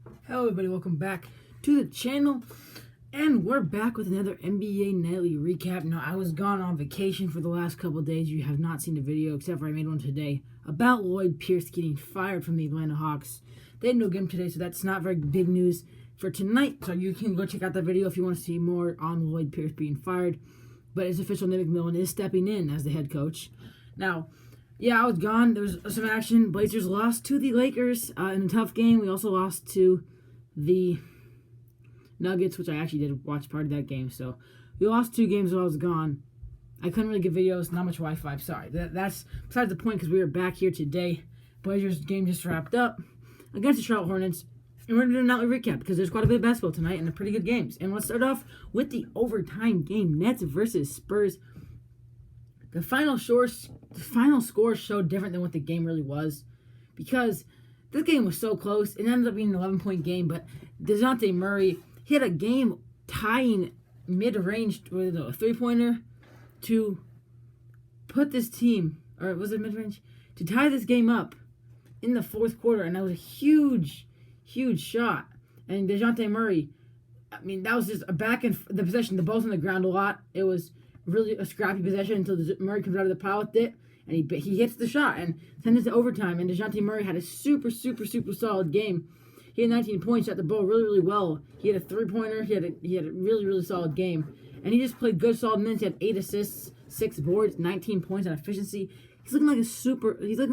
Hello everybody, welcome back to the channel, and we're back with another NBA Nightly Recap. Now, I was gone on vacation for the last couple of days. You have not seen the video, except for I made one today, about Lloyd Pierce getting fired from the Atlanta Hawks. They had no game today, so that's not very big news for tonight, so you can go check out that video if you want to see more on Lloyd Pierce being fired. But it's official, Nick McMillan is stepping in as the head coach. Now, yeah, I was gone. There was some action. Blazers lost to the Lakers in a tough game. We also lost to the Nuggets, which I actually did watch part of that game. So we lost 2 games while I was gone. I couldn't really get videos. Not much Wi-Fi. Sorry. That's besides the point because we are back here today. Blazers game just wrapped up against the Charlotte Hornets. And we're going to do a nightly recap because there's quite a bit of basketball tonight and they're pretty good games. And let's start off with the overtime game. Nets versus Spurs. The final score showed different than what the game really was because this game was so close. It ended up being an 11-point game, but DeJounte Murray hit a game-tying mid-range with a three-pointer to put this team, or was it mid-range? To tie this game up in the fourth quarter, and that was a huge, huge shot. And DeJounte Murray, I mean, that was just a back and the possession. The ball's on the ground a lot. It was really a scrappy possession until Murray comes out of the pile with it, and he hits the shot and sends it to overtime. And DeJounte Murray had a super solid game. He had 19 points, shot the ball really, really well. He had a three-pointer. He had a really, really solid game. And he just played good, solid minutes. He had 8 assists, 6 boards, 19 points on efficiency. He's looking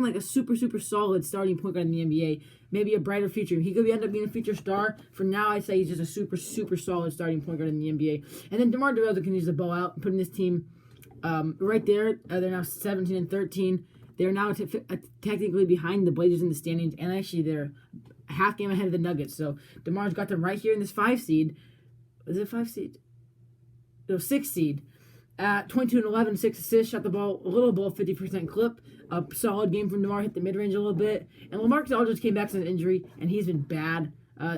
like a super solid starting point guard in the NBA. Maybe a brighter future. He could end up being a future star. For now, I'd say he's just a super solid starting point guard in the NBA. And then DeMar DeRozan can use the ball out, putting this team right there. They're now 17-13. They're now technically behind the Blazers in the standings, and actually they're a half game ahead of the Nuggets. So DeMar's got them right here in this 5 seed. Is it 5 seed? No, 6 seed. At 22-11, 6 assists, shot the ball a little above 50% clip. A solid game from DeMar, hit the mid-range a little bit. And LaMarcus Aldridge came back from an injury, and he's been bad.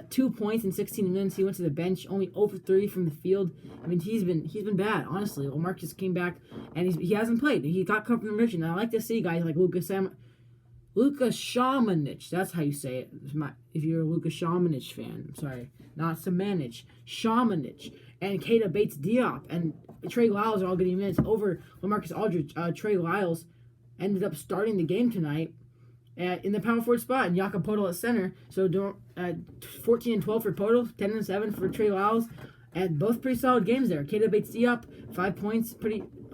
2 points in 16 minutes. He went to the bench, only 0 for 3 from the field. I mean, he's been bad, honestly. LaMarcus came back, and he hasn't played. He got cut from the mission. And I like to see guys like Luka Shamanich. That's how you say it. If you're a Luka Shamanich fan. I'm sorry. Not Samanich. Shamanich. And Keita Bates-Diop. And Trey Lyles are all getting minutes over LaMarcus Aldridge. Trey Lyles ended up starting the game tonight in the power forward spot, and Jakob Poeltl at center. So 14-12 for Poeltl, 10-7 for Trey Lyles, and both pretty solid games there. Keita Bates-Diop, 5 points,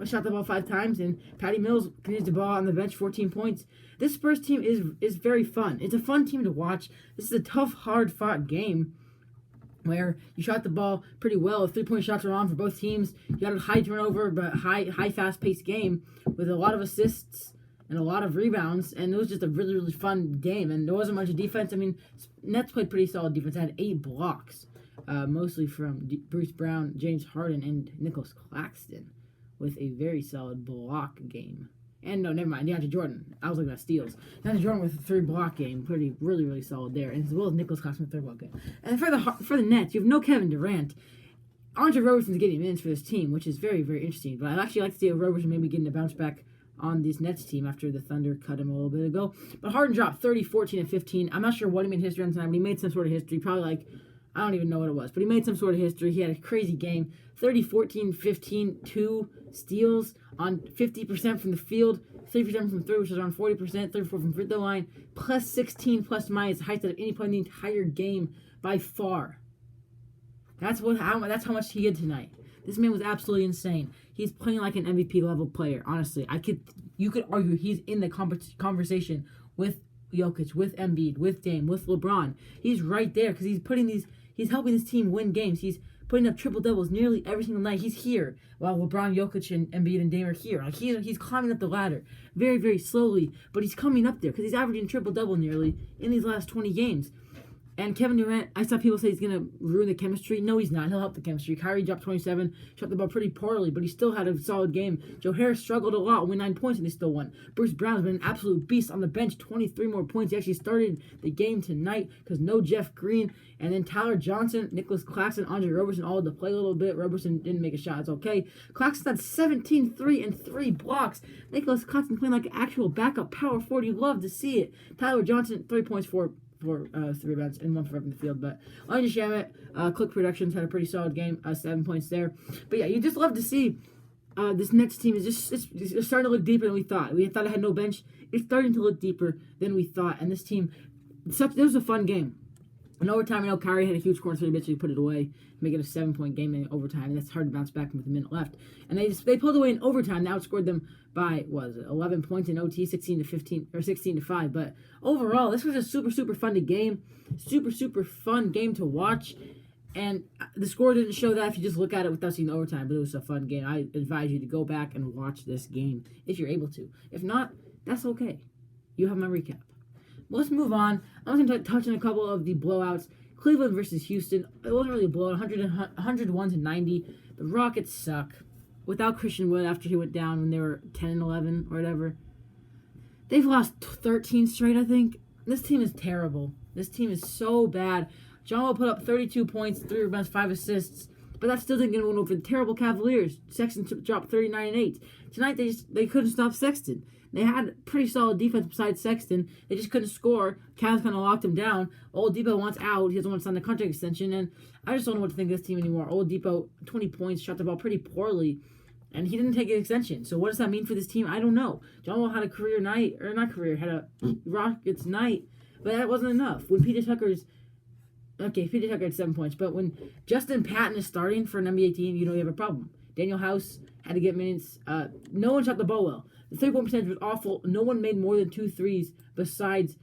shot the ball 5 times, and Patty Mills continues the ball on the bench, 14 points. This Spurs team is very fun. It's a fun team to watch. This is a tough, hard-fought game where you shot the ball pretty well. 3-point shots are on for both teams. You had a high turnover, but high fast-paced game with a lot of assists and a lot of rebounds, and it was just a really, really fun game. And there wasn't much defense. I mean, Nets played pretty solid defense. They had 8 blocks, mostly from Bruce Brown, James Harden, and Nicholas Claxton, with a very solid block game. And no, never mind, DeAndre Jordan. I was looking at steals. DeAndre Jordan with a 3-block game, really solid there, and as well as Nicholas Claxton with a 3-block game. And for the Nets, you have no Kevin Durant. Andre Roberson's getting minutes for this team, which is very, very interesting. But I'd actually like to see Roberson maybe getting a bounce back on this Nets team after the Thunder cut him a little bit ago. But Harden dropped 30, 14, and 15. I'm not sure what he made history on tonight, but he made some sort of history. Probably I don't even know what it was, but he made some sort of history. He had a crazy game. 30, 14, 15, 2 steals on 50% from the field, 3% from 3, which is around 40%, 34 from free throw line, plus 16 plus minus, the highest out of any point in the entire game by far. That's how much he did tonight. This man was absolutely insane. He's playing like an MVP level player. Honestly, you could argue he's in the conversation with Jokic, with Embiid, with Dame, with LeBron. He's right there because he's helping this team win games. He's putting up triple doubles nearly every single night. He's here while LeBron, Jokic, and Embiid and Dame are here. Like he's climbing up the ladder very, very slowly, but he's coming up there because he's averaging triple double nearly in these last 20 games. And Kevin Durant, I saw people say he's going to ruin the chemistry. No, he's not. He'll help the chemistry. Kyrie dropped 27, shot the ball pretty poorly, but he still had a solid game. Joe Harris struggled a lot, won 9 points, and they still won. Bruce Brown's been an absolute beast on the bench, 23 more points. He actually started the game tonight because no Jeff Green. And then Tyler Johnson, Nicholas Claxton, Andre Roberson all had to play a little bit. Roberson didn't make a shot. It's okay. Claxton had 17, 3, and 3 blocks. Nicholas Claxton playing like an actual backup power forward. You love to see it. Tyler Johnson, 3 points, 4 4 rebounds, and 1 for from the field. But Elijah Shamet, Click Productions had a pretty solid game, 7 points there. But yeah, you just love to see this Nets team is it's starting to look deeper than we thought. We thought it had no bench. It's starting to look deeper than we thought. And this team, this was a fun game. In overtime, I know Kyrie had a huge corner three, eventually put it away, make it a 7-point game in overtime. And that's hard to bounce back with a minute left. And they pulled away in overtime. They outscored them by 11 points in OT, 16-15 or 16-5. But overall, this was a super fun game, super fun game to watch. And the score didn't show that if you just look at it without seeing the overtime. But it was a fun game. I advise you to go back and watch this game if you're able to. If not, that's okay. You have my recap. Let's move on. I'm going to touch on a couple of the blowouts. Cleveland versus Houston. It wasn't really a blowout. 101-90. The Rockets suck. Without Christian Wood after he went down when they were 10-11 or whatever. They've lost 13 straight, I think. This team is terrible. This team is so bad. John Wall put up 32 points, 3 rebounds, 5 assists. But that still didn't get a win over the terrible Cavaliers. Sexton dropped 39-8. Tonight they couldn't stop Sexton. They had pretty solid defense besides Sexton. They just couldn't score. Cavs kind of locked him down. Oladipo wants out. He doesn't want to sign the contract extension. And I just don't know what to think of this team anymore. Oladipo, 20 points, shot the ball pretty poorly. And he didn't take an extension. So what does that mean for this team? I don't know. John Wall had a career night. Or not career. Had a Rockets night. But that wasn't enough. When PJ Tucker had 7 points. But when Justin Patton is starting for an NBA team, you know you have a problem. Daniel House had to get minutes. No one shot the ball well. The 3-point percentage was awful. No one made more than 2 threes besides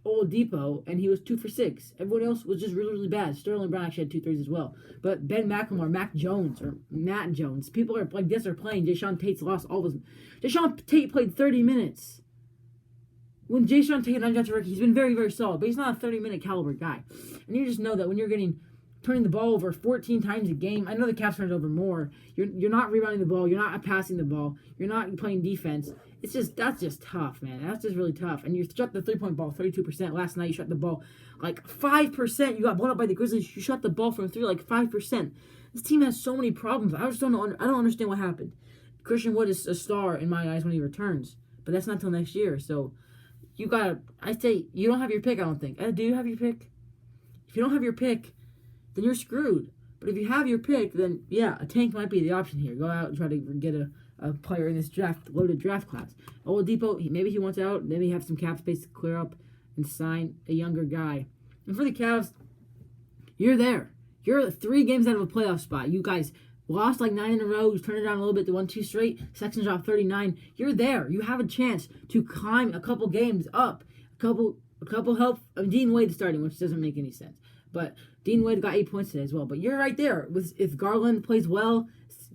Oladipo, and he was 2 for 6. Everyone else was just really bad. Sterling Brown actually had 2 threes as well. But Ben McLemore, Matt Jones, people are like this are playing. Jayshawn Tate's lost all of his. Jayshawn Tate played 30 minutes. When Jayshawn Tate and undrafted rookie, he's been very solid, but he's not a 30-minute caliber guy. And you just know that when you're turning the ball over 14 times a game. I know the Cavs turned it over more. You're not rebounding the ball. You're not passing the ball. You're not playing defense. That's just tough, man. That's just really tough. And you shot the 3-point ball 32%. Last night you shot the ball like 5%. You got blown up by the Grizzlies. You shot the ball from 3 like 5%. This team has so many problems. I don't understand what happened. Christian Wood is a star in my eyes when he returns, but that's not until next year. So I say you don't have your pick. I don't think. Do you have your pick? If you don't have your pick, then you're screwed. But if you have your pick, then yeah, a tank might be the option here. Go out and try to get a player in this loaded draft class. Oladipo, maybe he wants out. Maybe have some cap space to clear up and sign a younger guy. And for the Cavs, you're there. You're 3 games out of a playoff spot. You guys lost like 9 in a row. You turned it down a little bit to 1-2 straight. Sexton dropped 39. You're there. You have a chance to climb a couple games up. A couple help. Dean Wade starting, which doesn't make any sense. But Dean Wade got 8 points today as well. But you're right there. If Garland plays well,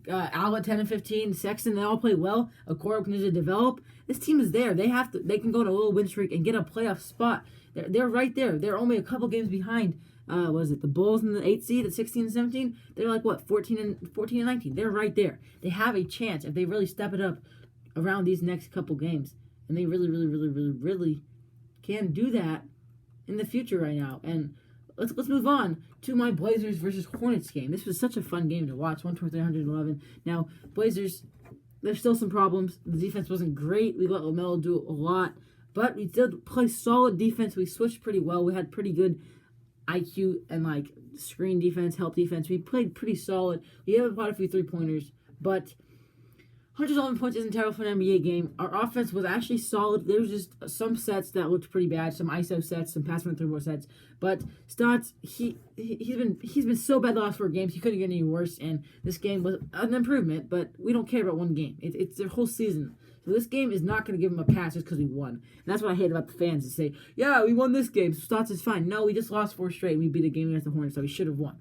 Al at 10 and 15, Sexton, they all play well. Okoro can just develop. This team is there. They can go on a little win streak and get a playoff spot. They're right there. They're only a couple games behind. The Bulls in the 8th seed at 16 and 17? They're like 14 and 19. They're right there. They have a chance if they really step it up around these next couple games. And they really can do that in the future right now. And Let's move on to my Blazers versus Hornets game. This was such a fun game to watch, 123-111. Now, Blazers, there's still some problems. The defense wasn't great. We let LaMelo do a lot. But we did play solid defense. We switched pretty well. We had pretty good IQ and, screen defense, help defense. We played pretty solid. We have quite a few three-pointers. But 111 points isn't terrible for an NBA game. Our offense was actually solid. There was just some sets that looked pretty bad, some ISO sets, some pass and three-point sets. But Stotts, he's been so bad the last 4 games, he couldn't get any worse. And this game was an improvement, but we don't care about one game. It's their whole season. So this game is not going to give him a pass just because we won. And that's what I hate about the fans to say, yeah, we won this game, so Stotts is fine. No, we just lost 4 straight. We beat a game against the Hornets, so we should have won.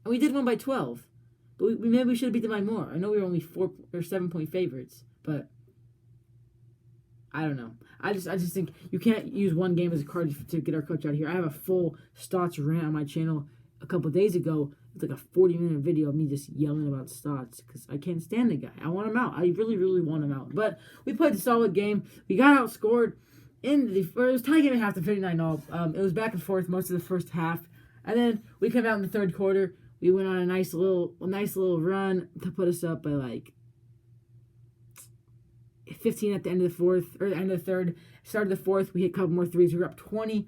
And we did win by 12. But maybe we should have beat them by more. I know we were only 4 or 7 point favorites, but I don't know. I just think you can't use one game as a card to get our coach out of here. I have a full Stotts rant on my channel a couple days ago. It's like a 40-minute video of me just yelling about Stotts because I can't stand the guy. I want him out. I really want him out. But we played a solid game. We got outscored in it was tie game at half to 59-all. It was back and forth most of the first half, and then we came out in the third quarter. We went on a nice little run to put us up by 15 at the end of the fourth, or the end of the third. Started the fourth, we hit a couple more threes. We were up 20.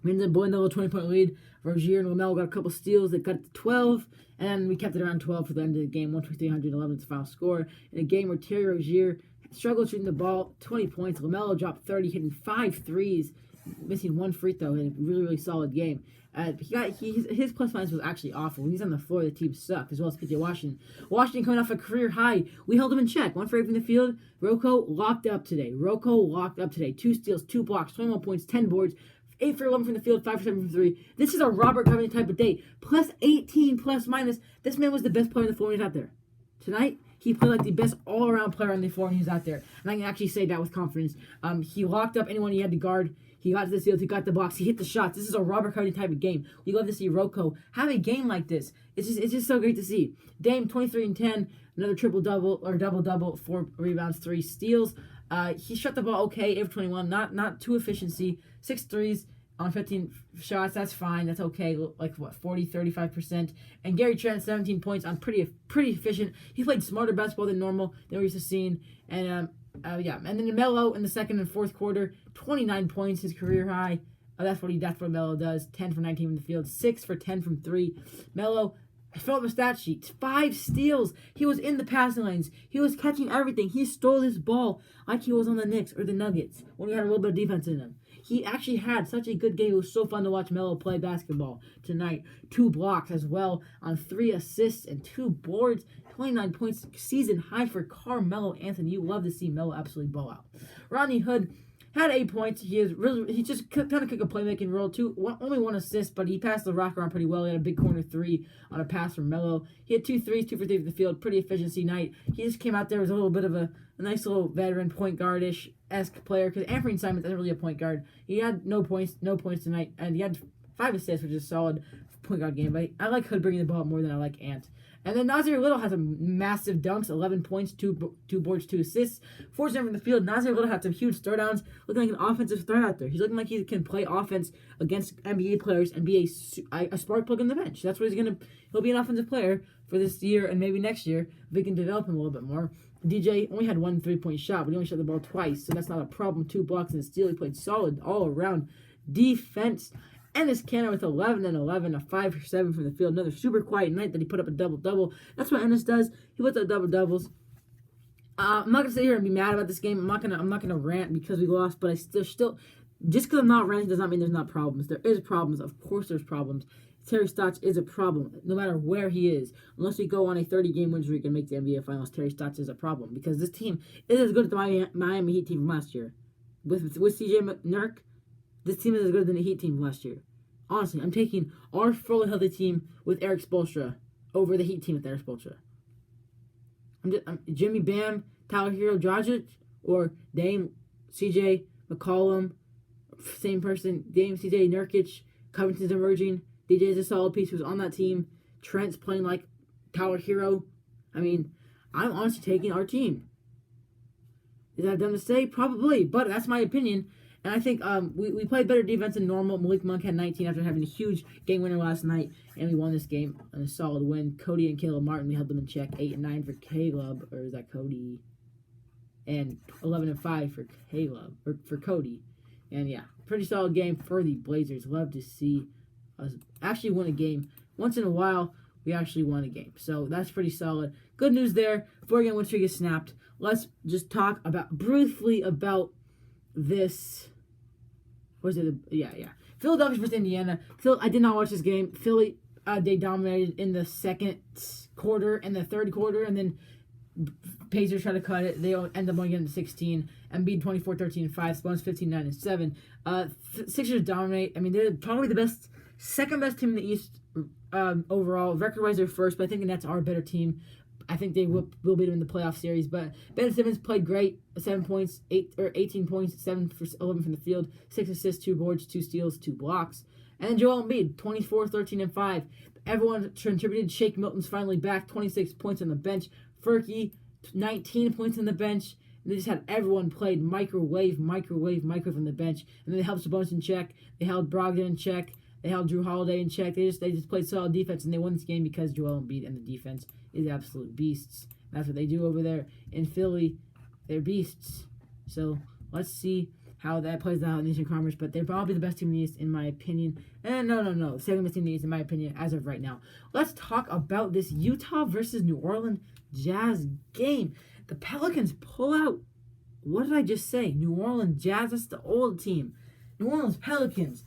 We ended up blowing the little 20-point lead. Rozier and LaMelo got a couple steals that got it to 12, and we kept it around 12 for the end of the game. 123-111 is the final score. In a game where Terry Rozier struggled shooting the ball, 20 points. LaMelo dropped 30, hitting 5 threes, missing 1 free throw in a really, really solid game. His plus minus was actually awful. When he's on the floor, the team sucked, as well as PJ Washington. Washington coming off a career high. We held him in check. 1 for 8 from the field. Rocco locked up today. 2 steals, 2 blocks, 21 points, 10 boards. 8 for 11 from the field, 5 for 7 from 3. This is a Robert Covington type of day. Plus 18, plus minus. This man was the best player on the floor when he was out there. Tonight, he played like the best all-around player on the floor when he was out there. And I can actually say that with confidence. He locked up anyone he had to guard. He got to the steals. He got the blocks. He hit the shots. This is a Robert Covington type of game. We love to see Rocco have a game like this. It's just so great to see. Dame, 23 and 10. Another triple-double or double-double. 4 rebounds, 3 steals. He shot the ball okay. 8 for 21. Not too efficiency. 6 threes on 15 shots. That's fine. That's okay. Like, 40, 35%. And Gary Trent, 17 points on pretty efficient. He played smarter basketball than normal than we're used to seeing. And, and then Melo in the second and fourth quarter, 29 points, his career high. That's what Melo does. 10 for 19 from the field, 6 for 10 from 3. Melo, I filled up the stat sheet. 5 steals. He was in the passing lanes. He was catching everything. He stole this ball like he was on the Knicks or the Nuggets when he had a little bit of defense in him. He actually had such a good game. It was so fun to watch Melo play basketball tonight. 2 blocks as well on 3 assists and 2 boards. 29 points, season high for Carmelo Anthony. You love to see Melo absolutely ball out. Rodney Hood had 8 points. He just kind of took a playmaking role. Only 1 assist, but he passed the rock around pretty well. He had a big corner 3 on a pass from Melo. He had 2 threes, 2 for 3 from the field. Pretty efficiency night. He just came out there as a little bit of a nice little veteran point guard-ish-esque player, because Anthony Simons isn't really a point guard. He had no points tonight, and he had 5 assists, which is a solid point guard game. But I like Hood bringing the ball up more than I like Ant. And then Nasir Little has some massive dunks, 11 points, 2 boards, 2 assists, 4 from the field. Nasir Little had some huge throwdowns, looking like an offensive threat out there. He's looking like he can play offense against NBA players and be a spark plug on the bench. That's what he'll be an offensive player for this year and maybe next year if we can develop him a little bit more. DJ only had 1 3-point shot, but he only shot the ball twice, so that's not a problem. 2 blocks and a steal. He played solid all around defense. Ennis Canner with 11 and 11, a 5 for 7 from the field. Another super quiet night that he put up a double-double. That's what Ennis does. He puts up double-doubles. I'm not gonna sit here and be mad about this game. I'm not gonna rant because we lost, but I still just because I'm not ranting does not mean there's not problems. There is problems. Of course there's problems. Terry Stotts is a problem, no matter where he is. Unless we go on a 30-game win streak and make the NBA Finals, Terry Stotts is a problem because this team is as good as the Miami Heat team from last year. With CJ Nurk, this team is as good as the Heat team from last year. Honestly, I'm taking our fully healthy team with Eric Spoelstra over the Heat team with Eric Spoelstra. I'm Jimmy Bam, Tyler Hero, Jokic, or Dame, CJ, McCollum, same person, Dame, CJ, Nurkic, Covington's emerging. DJ is a solid piece who's on that team. Trent's playing like Tyler Hero. I mean, I'm honestly taking our team. Is that dumb to say? Probably, but that's my opinion. And I think we played better defense than normal. Malik Monk had 19 after having a huge game winner last night, and we won this game on a solid win. Cody and Caleb Martin, we held them in check. 8 and 9 for Caleb, or is that Cody? And 11 and 5 for Caleb, or for Cody. And yeah, pretty solid game for the Blazers. Love to see us actually win a game. Once in a while, we actually won a game. So that's pretty solid. Good news there. 4-game win streak is snapped. Let's just talk briefly about this. Was it? Yeah. Philadelphia versus Indiana. I did not watch this game. Philly, they dominated in the second quarter and the third quarter, and then Pacers tried to cut it. They end up only getting to 16. Embiid 24, 13, and 5. Spurs 15, 9, and 7. Sixers dominate. I mean, they're probably the second best team in the East overall. Record-wise, they're first, but I think the Nets are a better team. I think they will beat them in the playoff series. But Ben Simmons played great. 18 points, 7 for 11 from the field, 6 assists, 2 boards, 2 steals, 2 blocks. And then Joel Embiid, 24, 13, and 5. Everyone contributed. Shake Milton's finally back, 26 points on the bench. Furky, 19 points on the bench. And they just had everyone played microwave on the bench. And then they held Sabonis in check. They held Brogdon in check. They held Drew Holiday in check. They just played solid defense, and they won this game because Joel Embiid and the defense is absolute beasts. That's what they do over there in Philly. They're beasts. So let's see how that plays out in the Eastern Conference. But they're probably the best team in the East, in my opinion. And no. Second best team in the East, in my opinion, as of right now. Let's talk about this Utah versus New Orleans Jazz game. The Pelicans pull out. What did I just say? New Orleans Jazz. That's the old team. New Orleans Pelicans.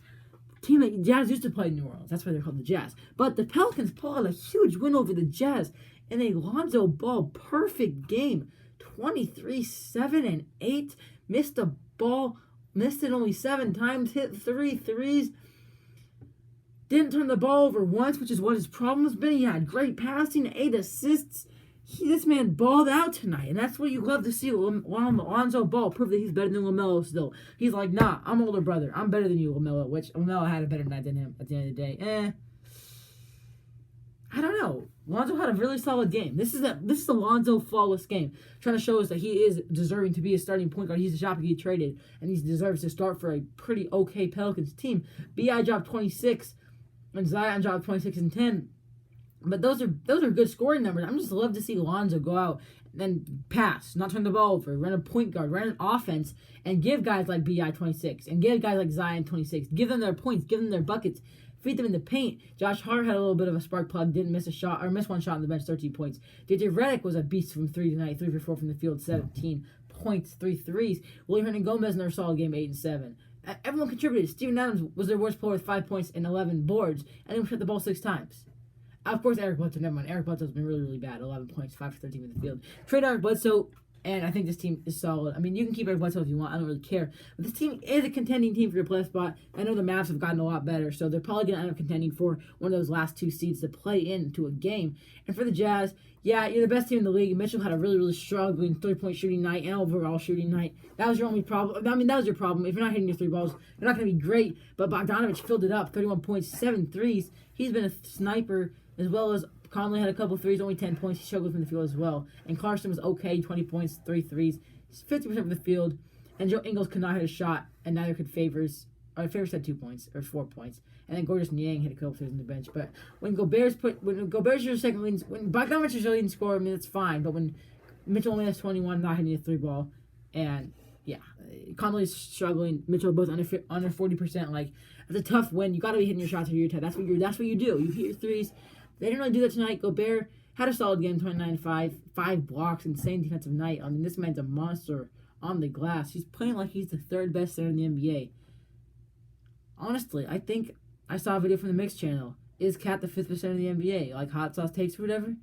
Team that Jazz used to play in New Orleans. That's why they're called the Jazz. But the Pelicans pull out a huge win over the Jazz in a Lonzo Ball perfect game. 23-7-8. Missed the ball. Missed it only 7 times. Hit 3 threes. Didn't turn the ball over once, which is what his problem has been. He had great passing, 8 assists. This man balled out tonight, and that's what you love to see. Lonzo Ball prove that he's better than LaMelo still. He's like, nah, I'm older brother. I'm better than you, LaMelo, which LaMelo had a better night than him at the end of the day. I don't know. Lonzo had a really solid game. This is a Lonzo flawless game, trying to show us that he is deserving to be a starting point guard. He's a shot to get traded, and he deserves to start for a pretty okay Pelicans team. B.I. dropped 26, and Zion dropped 26 and 10. But those are good scoring numbers. I'm just love to see Lonzo go out and then pass, not turn the ball over, run a point guard, run an offense, and give guys like B.I. 26, and give guys like Zion 26. Give them their points, give them their buckets, feed them in the paint. Josh Hart had a little bit of a spark plug, didn't miss a shot, or missed one shot on the bench, 13 points. JJ Redick was a beast from 3 tonight, 3 for 4 from the field, 17 points, 3 threes. Willie Hernangomez in their solid game, 8 and 7. Everyone contributed. Steven Adams was their worst player with 5 points and 11 boards, and he shot the ball 6 times. Of course, Eric Bledsoe, never mind. Eric Bledsoe's been really, really bad. 11 points, 5 for 13 in the field. Trade Eric Bledsoe, and I think this team is solid. I mean, you can keep Eric Bledsoe if you want. I don't really care. But this team is a contending team for your playoff spot. I know the Mavs have gotten a lot better, so they're probably going to end up contending for one of those last 2 seeds to play into a game. And for the Jazz, yeah, you're the best team in the league. Mitchell had a really, really struggling 3-point shooting night and overall shooting night. That was your only problem. I mean, that was your problem. If you're not hitting your 3 balls, you're not going to be great. But Bogdanovich filled it up. 31 points, 7 threes. He's been a sniper, as well as Conley had a couple threes, only 10 points. He struggled from the field as well. And Clarkson was okay, 20 points, 3 threes. 50% from the field. And Joe Ingles could not hit a shot, and neither could Favors. Favors had 2 points, or 4 points. And then Gorgeous Niang hit a couple threes on the bench. But when Gobert's your second leading, when Bogdanovich is your leading scorer, I mean, it's fine. But when Mitchell only has 21, not hitting a 3 ball, and yeah, Conley's struggling. Mitchell both under 40%. Like, it's a tough win. You got to be hitting your shots or you're tight. That's what you do. You hit your threes. They didn't really do that tonight. Gobert had a solid game, 29-5, 5 blocks, insane defensive night. I mean, this man's a monster on the glass. He's playing like he's the 3rd best center in the NBA. Honestly, I think I saw a video from the Mix channel. Is Cat the 5th best center in the NBA? Like hot sauce takes or whatever?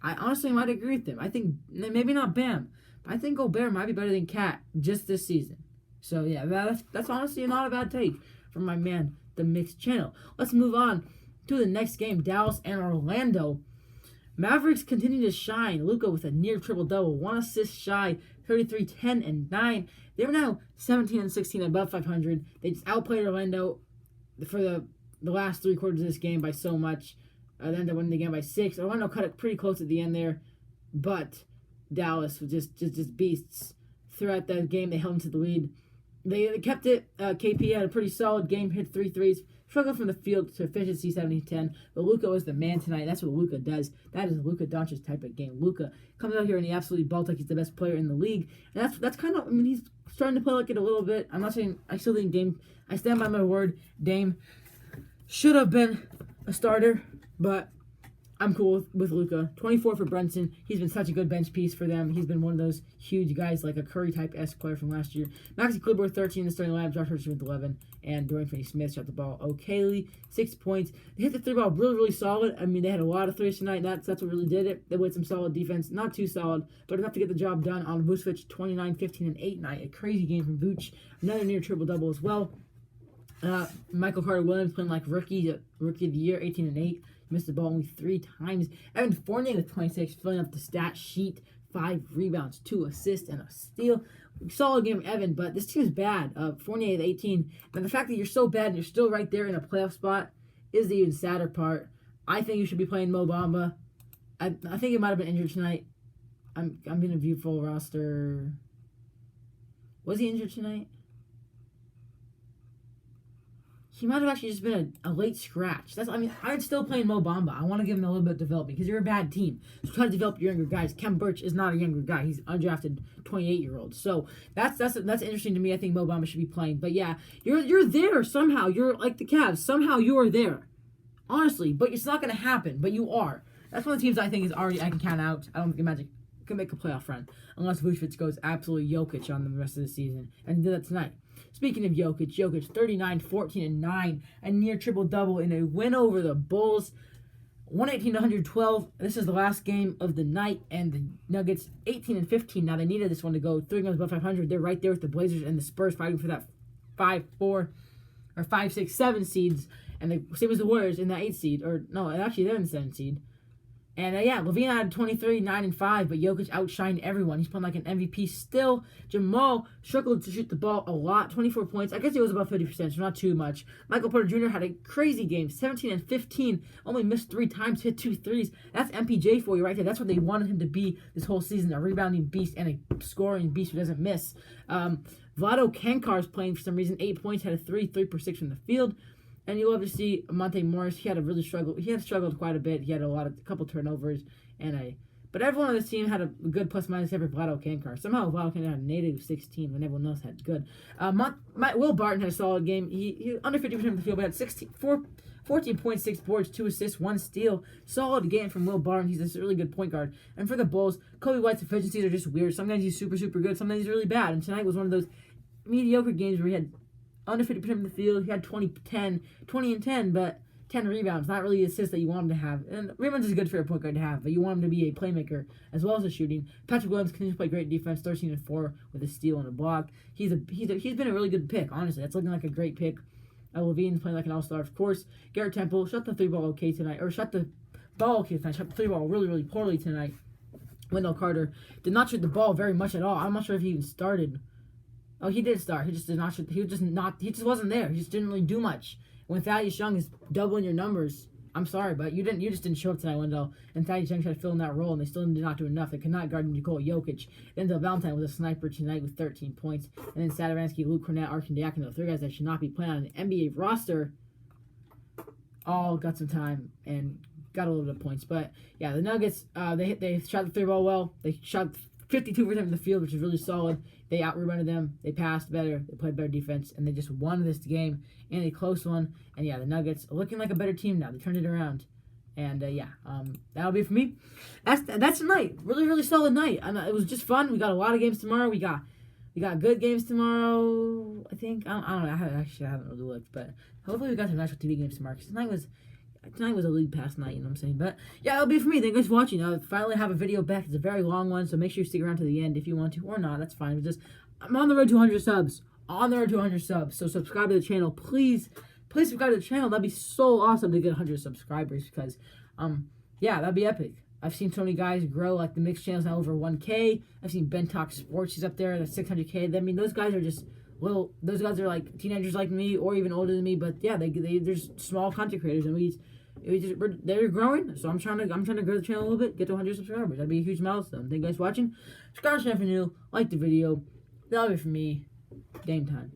I honestly might agree with him. I think, maybe not Bam, but I think Gobert might be better than Cat just this season. So, yeah, that's honestly not a bad take from my man, the Mix channel. Let's move on to the next game, Dallas and Orlando. Mavericks continue to shine. Luka with a near triple-double, 1 assist shy, 33, 10, and 9. They're now 17 and 16 above 500. They just outplayed Orlando for the last 3 quarters of this game by so much. They ended up winning the game by 6. Orlando cut it pretty close at the end there, but Dallas was just beasts. Throughout that game, they held them to the lead. They kept it. KP had a pretty solid game, hit 3 threes. Struggled from the field to efficiency 70-10, but Luka was the man tonight. That's what Luka does. That is Luka Doncic type of game. Luka comes out here and he absolutely balls like he's the best player in the league. And that's kind of, I mean, he's starting to play like it a little bit. I'm not saying, I still think Dame, I stand by my word, Dame should have been a starter, but I'm cool with Luka. 24 for Brunson. He's been such a good bench piece for them. He's been one of those huge guys, like a Curry-type-esque player from last year. Maxi Kleber, 13 in the starting lineup. Josh Richardson with 11. And Dorian Finney-Smith shot the ball okayly. 6 points. They hit the 3 ball really, really solid. I mean, they had a lot of threes tonight. That's what really did it. They played some solid defense. Not too solid, but enough to get the job done on Vucevic, 29, 15, and 8 night. A crazy game from Vuce. Another near triple-double as well. Michael Carter-Williams playing like rookie of the year, 18 and 8. Missed the ball only 3 times. Evan Fournier with 26, filling up the stat sheet. 5 rebounds, 2 assists, and a steal. Solid game, Evan, but this team is bad. Fournier at 18. And the fact that you're so bad and you're still right there in a playoff spot is the even sadder part. I think you should be playing Mo Bamba. I think he might have been injured tonight. I'm going to view full roster. Was he injured tonight? he might have actually just been a late scratch. I'd still play Mo Bamba. I want to give him a little bit of development because you're a bad team. So try to develop your younger guys. Kem Birch is not a younger guy. He's undrafted 28-year-old. So that's interesting to me. I think Mo Bamba should be playing. But yeah, you're there somehow. You're like the Cavs. Somehow you are there. Honestly, but it's not going to happen. But you are. That's one of the teams I think is already I can count out. I don't think the Magic can make a playoff run unless Vucevic goes absolutely Jokic on the rest of the season, and he did that tonight. Speaking of Jokic 39, 14, and 9, a near triple-double in a win over the Bulls, 118-112. This is the last game of the night, and the Nuggets 18 and 15. Now they needed this one to go 3 games above 500. They're right there with the Blazers and the Spurs fighting for that 5-4 or 5-6-7 seeds, and the same as the Warriors in that 8 seed. Or no, actually they're in the 7 seed. And Levine had 23, 9, and 5, but Jokic outshined everyone. He's playing like an MVP still. Jamal struggled to shoot the ball a lot, 24 points. I guess he was about 50%, so not too much. Michael Porter Jr. had a crazy game, 17 and 15, only missed 3 times, hit 2 threes. That's MPJ for you right there. That's what they wanted him to be this whole season, a rebounding beast and a scoring beast who doesn't miss. Vlado Kankar's playing for some reason, 8 points, had a 3 per 6 from the field. And you love to see Monte Morris. He had struggled quite a bit. He had a couple turnovers, but everyone on this team had a good plus minus except for Vlado Kankar. Somehow Vlado Kankar had a negative 16 when everyone else had good. Will Barton had a solid game. He under 50% of the field, but had 14.6 boards, 2 assists, 1 steal. Solid game from Will Barton. He's a really good point guard. And for the Bulls, Kobe White's efficiencies are just weird. Sometimes he's super, super good. Sometimes he's really bad. And tonight was one of those mediocre games where he had under 50% of the field. He had 20 and 10, but 10 rebounds. Not really assists that you want him to have. And rebounds is good for a point guard to have, but you want him to be a playmaker as well as a shooting. Patrick Williams continues to play great defense, 13 and 4 with a steal and a block. He's been a really good pick, honestly. That's looking like a great pick. Levine's playing like an all-star, of course. Garrett Temple shot the 3-ball okay tonight, or shot the ball okay tonight. Shot the 3-ball really, really poorly tonight. Wendell Carter did not shoot the ball very much at all. I'm not sure if he even started. Oh, he did start. He just did not shoot. He just wasn't there. He just didn't really do much. When Thaddeus Young is doubling your numbers, I'm sorry, but you just didn't show up tonight, Wendell. And Thaddeus Young tried to fill in that role, and they still did not do enough. They could not guard Nikola Jokic. Then Valentine was a sniper tonight with 13 points. And then Sadavansky, Luke Cornett, Arkin Diakono, 3 guys that should not be playing on an NBA roster, all got some time and got a little bit of points. But yeah, the Nuggets, they shot the 3-ball well. They shot 52% from the field, which is really solid. They out-rebounded them. They passed better. They played better defense, and they just won this game in a close one. And yeah, the Nuggets are looking like a better team now. They turned it around. And that'll be it for me. That's tonight. Really, really solid night. And it was just fun. We got a lot of games tomorrow. We got good games tomorrow. I think I don't know. I haven't really looked, but hopefully we got some national TV games tomorrow. Because tonight was a league pass night, you know what I'm saying? But yeah, that'll be it for me. Thank you guys for watching. I'll finally have a video back. It's a very long one, so make sure you stick around to the end if you want to, or not. That's fine. I'm on the road to 100 subs. So subscribe to the channel, please. Please subscribe to the channel. That'd be so awesome to get 100 subscribers because, that'd be epic. I've seen so many guys grow, like the mixed channel's now over 1K. I've seen Ben Talk Sports, he's up there at 600K. I mean, those guys are just those guys are like teenagers like me or even older than me, but yeah, they're small content creators, and they're growing. So I'm trying to grow the channel a little bit, get to 100 subscribers. That'd be a huge milestone. Thank you guys for watching. Subscribe if you're new, like the video. That'll be it for me. Game time.